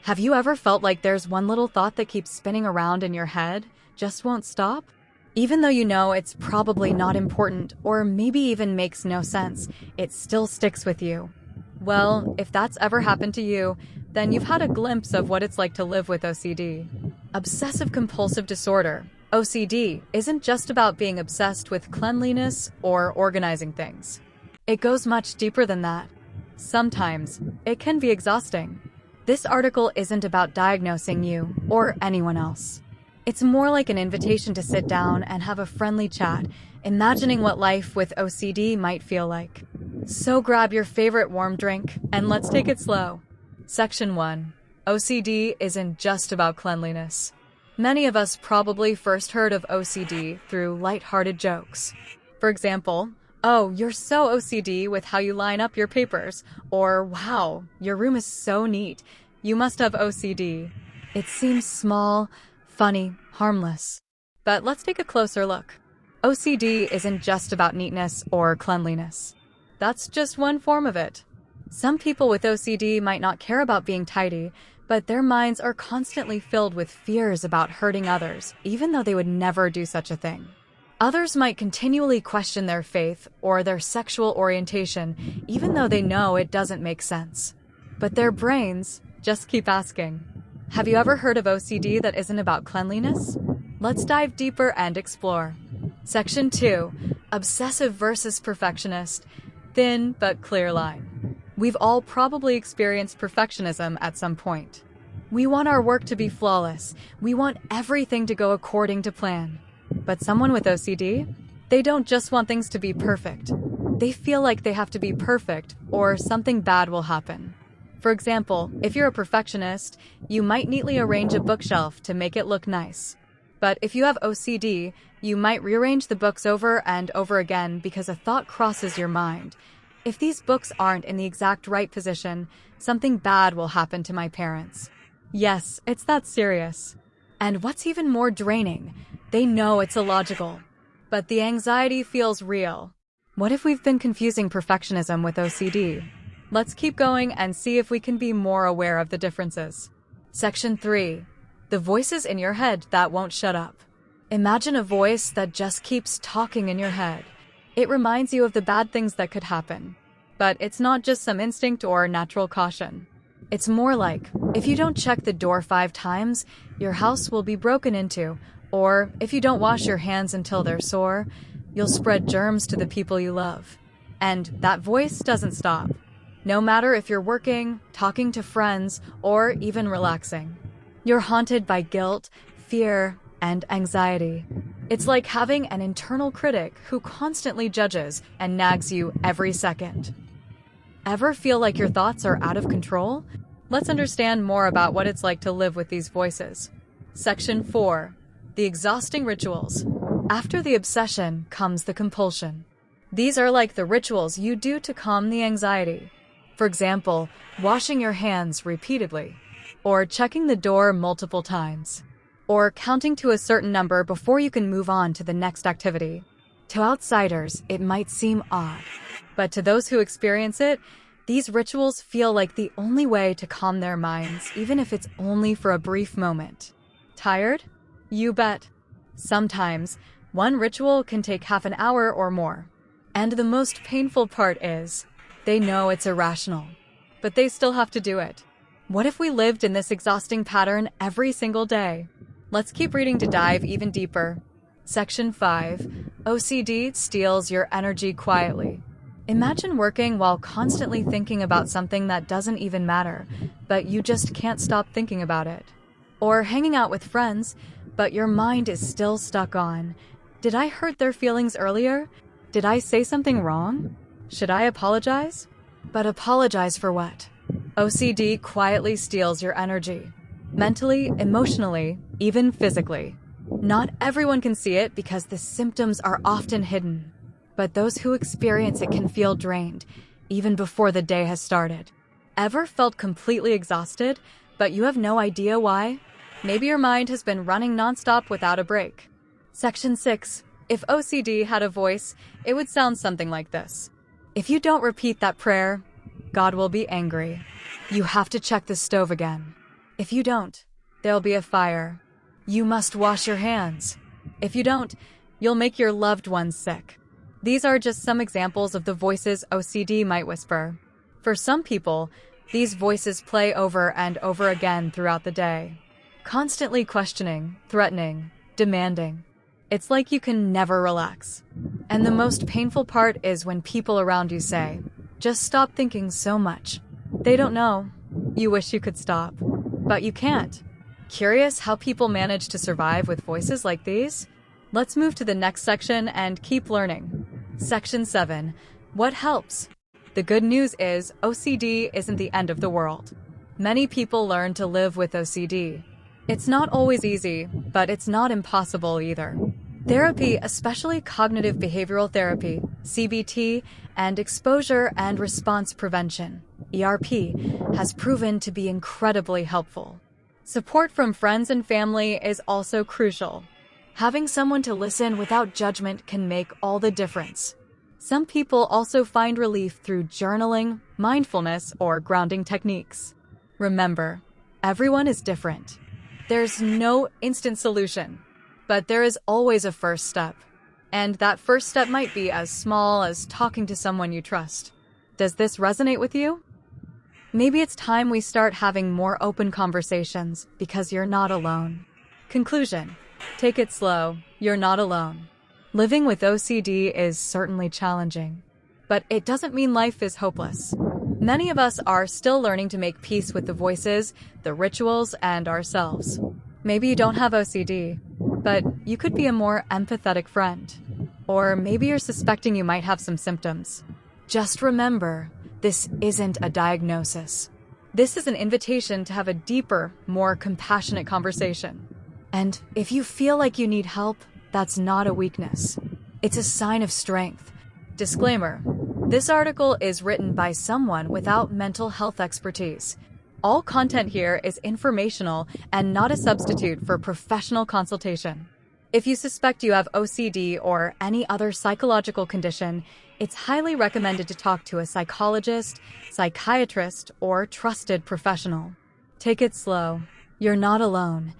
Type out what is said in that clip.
Have you ever felt like there's one little thought that keeps spinning around in your head, just won't stop? Even though you know it's probably not important or maybe even makes no sense, it still sticks with you. Well, if that's ever happened to you, then you've had a glimpse of what it's like to live with OCD. Obsessive-Compulsive Disorder, OCD, isn't just about being obsessed with cleanliness or organizing things. It goes much deeper than that. Sometimes, it can be exhausting. This article isn't about diagnosing you or anyone else. It's more like an invitation to sit down and have a friendly chat, imagining what life with OCD might feel like. So grab your favorite warm drink and let's take it slow. Section 1. OCD isn't just about cleanliness. Many of us probably first heard of OCD through lighthearted jokes. For example, "Oh, you're so OCD with how you line up your papers," or "Wow, your room is so neat. You must have OCD." It seems small, funny, harmless. But let's take a closer look. OCD isn't just about neatness or cleanliness. That's just one form of it. Some people with OCD might not care about being tidy, but their minds are constantly filled with fears about hurting others, even though they would never do such a thing. Others might continually question their faith or their sexual orientation, even though they know it doesn't make sense. But their brains just keep asking. Have you ever heard of OCD that isn't about cleanliness? Let's dive deeper and explore. Section 2. Obsessive versus perfectionist. Thin but clear line. We've all probably experienced perfectionism at some point. We want our work to be flawless. We want everything to go according to plan. But someone with OCD? They don't just want things to be perfect. They feel like they have to be perfect or something bad will happen. For example, if you're a perfectionist, you might neatly arrange a bookshelf to make it look nice. But if you have OCD, you might rearrange the books over and over again because a thought crosses your mind. If these books aren't in the exact right position, something bad will happen to my parents. Yes, it's that serious. And what's even more draining, they know it's illogical, but the anxiety feels real. What if we've been confusing perfectionism with OCD? Let's keep going and see if we can be more aware of the differences. Section 3. The voices in your head that won't shut up. Imagine a voice that just keeps talking in your head. It reminds you of the bad things that could happen. But it's not just some instinct or natural caution. It's more like, if you don't check the door 5 times, your house will be broken into, or if you don't wash your hands until they're sore, you'll spread germs to the people you love. And that voice doesn't stop. No matter if you're working, talking to friends, or even relaxing. You're haunted by guilt, fear, and anxiety. It's like having an internal critic who constantly judges and nags you every second. Ever feel like your thoughts are out of control? Let's understand more about what it's like to live with these voices. Section 4. The exhausting rituals. After the obsession comes the compulsion. These are like the rituals you do to calm the anxiety. For example, washing your hands repeatedly, or checking the door multiple times, or counting to a certain number before you can move on to the next activity. To outsiders, it might seem odd, but to those who experience it, these rituals feel like the only way to calm their minds, even if it's only for a brief moment. Tired? You bet. Sometimes, one ritual can take half an hour or more. And the most painful part is, they know it's irrational, but they still have to do it. What if we lived in this exhausting pattern every single day? Let's keep reading to dive even deeper. Section 5. OCD steals your energy quietly. Imagine working while constantly thinking about something that doesn't even matter, but you just can't stop thinking about it. Or hanging out with friends, but your mind is still stuck on, did I hurt their feelings earlier? Did I say something wrong? Should I apologize? But apologize for what? OCD quietly steals your energy. Mentally, emotionally, even physically. Not everyone can see it because the symptoms are often hidden. But those who experience it can feel drained, even before the day has started. Ever felt completely exhausted, but you have no idea why? Maybe your mind has been running nonstop without a break. Section 6. If OCD had a voice, it would sound something like this. If you don't repeat that prayer, God will be angry. You have to check the stove again. If you don't, there'll be a fire. You must wash your hands. If you don't, you'll make your loved ones sick. These are just some examples of the voices OCD might whisper. For some people, these voices play over and over again throughout the day, constantly questioning, threatening, demanding. It's like you can never relax. And the most painful part is when people around you say, "Just stop thinking so much." They don't know. You wish you could stop, but you can't. Curious how people manage to survive with voices like these? Let's move to the next section and keep learning. Section 7. What helps? The good news is OCD isn't the end of the world. Many people learn to live with OCD. It's not always easy, but it's not impossible either. Therapy, especially cognitive behavioral therapy, CBT, and exposure and response prevention, ERP, has proven to be incredibly helpful. Support from friends and family is also crucial. Having someone to listen without judgment can make all the difference. Some people also find relief through journaling, mindfulness, or grounding techniques. Remember, everyone is different. There's no instant solution, but there is always a first step. And that first step might be as small as talking to someone you trust. Does this resonate with you? Maybe it's time we start having more open conversations because you're not alone. Conclusion. Take it slow. You're not alone. Living with OCD is certainly challenging, but it doesn't mean life is hopeless. Many of us are still learning to make peace with the voices, the rituals, and ourselves. Maybe you don't have OCD, but you could be a more empathetic friend. Or maybe you're suspecting you might have some symptoms. Just remember, this isn't a diagnosis. This is an invitation to have a deeper, more compassionate conversation. And if you feel like you need help, that's not a weakness. It's a sign of strength. Disclaimer: this article is written by someone without mental health expertise. All content here is informational and not a substitute for professional consultation. If you suspect you have OCD or any other psychological condition, it's highly recommended to talk to a psychologist, psychiatrist, or trusted professional. Take it slow. You're not alone,